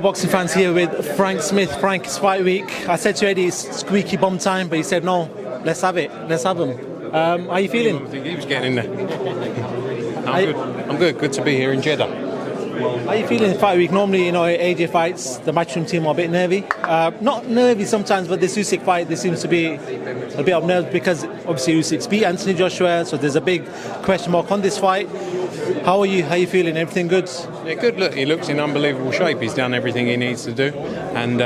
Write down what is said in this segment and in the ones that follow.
Pro Boxing Fans here with Frank Smith. Frank's fight week. I said to Eddie, it's squeaky bum time, but he said, no, let's have it. Let's have him. How are you feeling? I think he was getting in there. I'm good. Good to be here in Jeddah. How are you feeling in fight week? Normally, AJ fights, the Matchroom team are a bit nervy. Not nervy sometimes, but this Usyk fight, there seems to be a bit of nerves because obviously Usyk's beat Anthony Joshua, so there's a big question mark on this fight. How are you? How are you feeling? Everything good? Yeah, good. Look, he looks in unbelievable shape. He's done everything he needs to do, and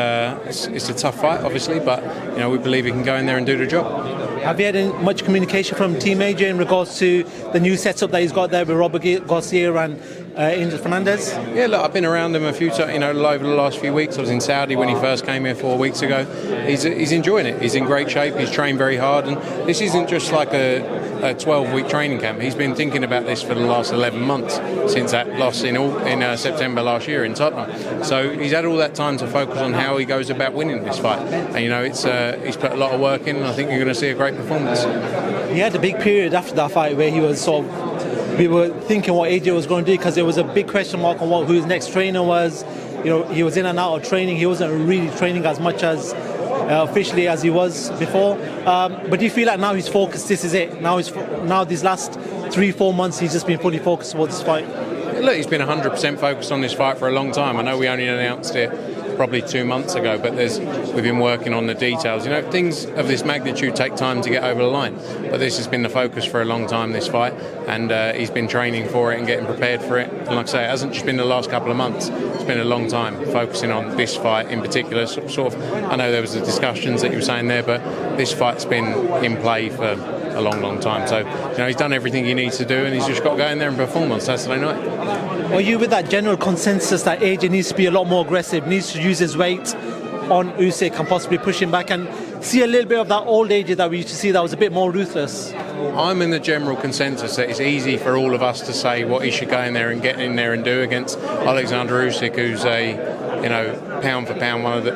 it's a tough fight, obviously, but we believe he can go in there and do the job. Have you had much communication from Team AJ in regards to the new setup that he's got there with Robert Garcia and Angel Fernandez? Yeah, look, I've been around him a few times, over the last few weeks. I was in Saudi when he first came here 4 weeks ago. He's enjoying it. He's in great shape. He's trained very hard, and this isn't just like a 12-week training camp. He's been thinking about this for the last 11 months since that loss in September last year in Tottenham. So he's had all that time to focus on how he goes about winning this fight. And he's put a lot of work in, and I think you're going to see a great performance. He had a big period after that fight where he was we were thinking what AJ was going to do because there was a big question mark on who his next trainer was. He was in and out of training. He wasn't really training as much as officially as he was before. But do you feel like now he's focused? This is it. Now these last 3-4 months, he's just been fully focused towards this fight. Look, he's been 100% focused on this fight for a long time. I know we only announced it probably 2 months ago, but we've been working on the details. Things of this magnitude take time to get over the line, but this has been the focus for a long time, this fight, and he's been training for it and getting prepared for it. And like I say, it hasn't just been the last couple of months, it's been a long time focusing on this fight in particular. I know there was the discussions that you were saying there, but this fight's been in play for a long time. So he's done everything he needs to do, and he's just got to go in there and perform on Saturday night. Are you with that general consensus that AJ needs to be a lot more aggressive, needs to use his weight on Usyk and possibly push him back and see a little bit of that old AJ that we used to see that was a bit more ruthless? I'm in the general consensus that it's easy for all of us to say what he should go in there and get in there and do against Alexander Usyk, who's pound for pound one of the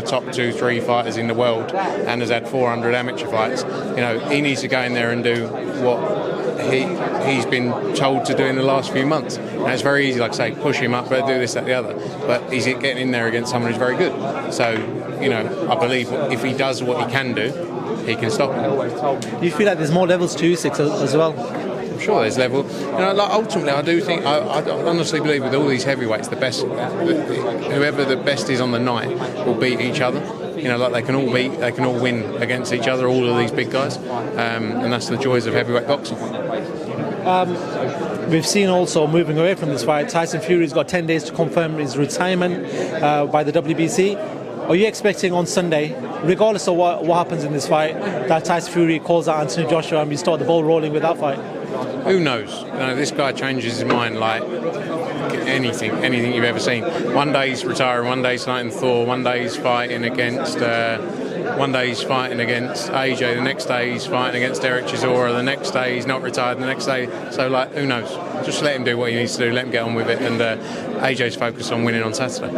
top 2-3 fighters in the world and has had 400 amateur fights. He needs to go in there and do what he's been told to do in the last few months. And it's very easy, like I say, push him up, but do this, that, the other. But he's getting in there against someone who's very good. So, I believe if he does what he can do, he can stop him. Do you feel like there's more levels to Usyk as well? I'm sure there's level. Ultimately, I do think, I honestly believe with all these heavyweights, the best, whoever the best is on the night will beat each other. They can all win against each other, all of these big guys, and that's the joys of heavyweight boxing. We've seen also, moving away from this fight, Tyson Fury's got 10 days to confirm his retirement by the WBC. Are you expecting on Sunday, regardless of what happens in this fight, that Tyson Fury calls out Anthony Joshua and we start the ball rolling with that fight? Who knows? This guy changes his mind like anything you've ever seen. One day he's retiring, one day he's fighting Thor, one day he's fighting against AJ, the next day he's fighting against Derek Chisora, the next day he's not retired, the next day, so who knows? Just let him do what he needs to do, let him get on with it, and AJ's focused on winning on Saturday.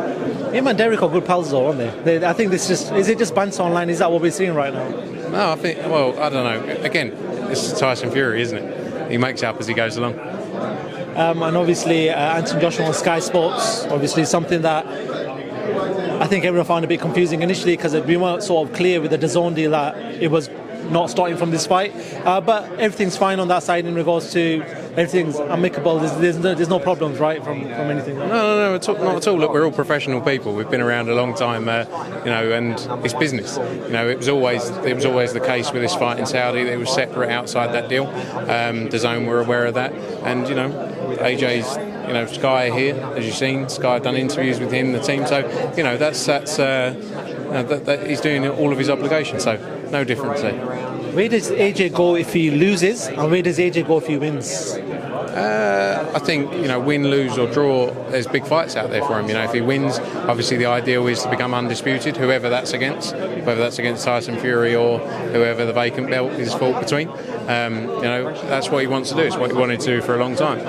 Him and Derek are good pals though, aren't they? I think is it just banter online? Is that what we're seeing right now? No, I think, I don't know. Again, this is Tyson Fury, isn't it? He makes up as he goes along. And obviously Anthony Joshua on Sky Sports, obviously something that I think everyone found a bit confusing initially because we weren't sort of clear with the DAZN deal that it was not starting from this fight. But everything's fine on that side in regards to everything's amicable. There's no problems, right, from anything? No, not at all. Look, we're all professional people. We've been around a long time, and it's business. It was always the case with this fight in Saudi. It was separate outside that deal. DAZN were aware of that, and AJ's. Sky here, as you've seen. Sky have done interviews with him, the team. So, that he's doing all of his obligations. So, no difference there. Where does AJ go if he loses, and where does AJ go if he wins? I think, win, lose or draw, there's big fights out there for him. If he wins, obviously the ideal is to become undisputed, whoever that's against, whether that's against Tyson Fury or whoever the vacant belt is fought between. That's what he wants to do. It's what he wanted to do for a long time.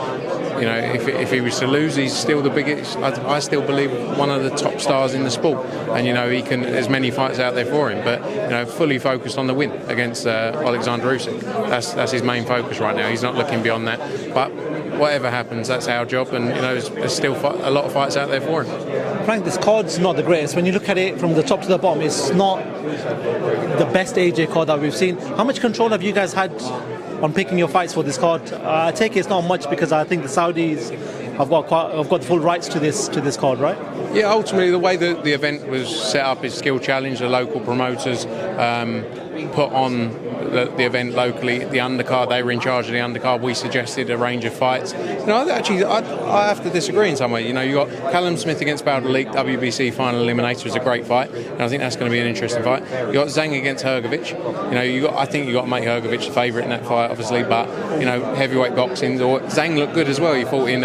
If he was to lose, he's still the biggest. I still believe one of the top stars in the sport, and he can. There's many fights out there for him, but fully focused on the win against Alexander Usyk. That's his main focus right now. He's not looking beyond that. But whatever happens, that's our job, and there's still a lot of fights out there for him. Frank, this card's not the greatest. When you look at it from the top to the bottom, it's not the best AJ card that we've seen. How much control have you guys had on picking your fights for this card? I take it it's not much, because I think the Saudis have got full rights to this card, right? Yeah, ultimately the way that the event was set up is skill challenge. The local promoters put on the event locally. The undercard, they were in charge of the undercard. We suggested a range of fights. I have to disagree in some way. You got Callum Smith against Bowdleek, WBC final eliminator, is a great fight, and I think that's going to be an interesting fight. You got Zhang against Hrgovic. I think you got to make Hrgovic the favourite in that fight, obviously, but heavyweight boxing. Or Zhang looked good as well. He fought in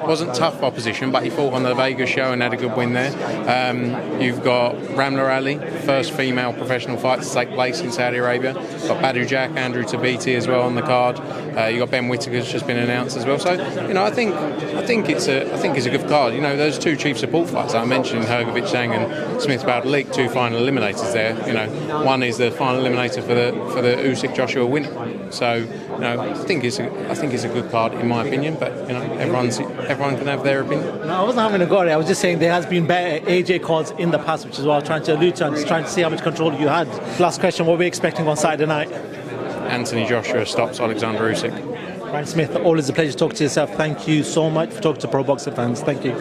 wasn't tough opposition, but he fought on the Vegas show and had a good win there. You've got Ramla Ali, first female professional fight to take place in Saudi Arabia. Got Badu Jack, Andrew Tabiti as well on the card. You got Ben Whittaker's just been announced as well. So I think it's a good card. Those two chief support fights that I mentioned, Hrgovic, Zhang, and Smith Bowdleek, two final eliminators there. One is the final eliminator for the Usyk Joshua win. So I think it's a good card in my opinion. But everyone can have their opinion. No, I wasn't having a go at it. I was just saying there has been better AJ cards in the past, which is what I was trying to allude to. I'm just trying to see how much control you had. Last question: what are we expecting on Saturday night? Anthony Joshua stops Alexander Usyk. Brian Smith, always a pleasure to talk to yourself. Thank you so much for talking to Pro Boxing fans. Thank you.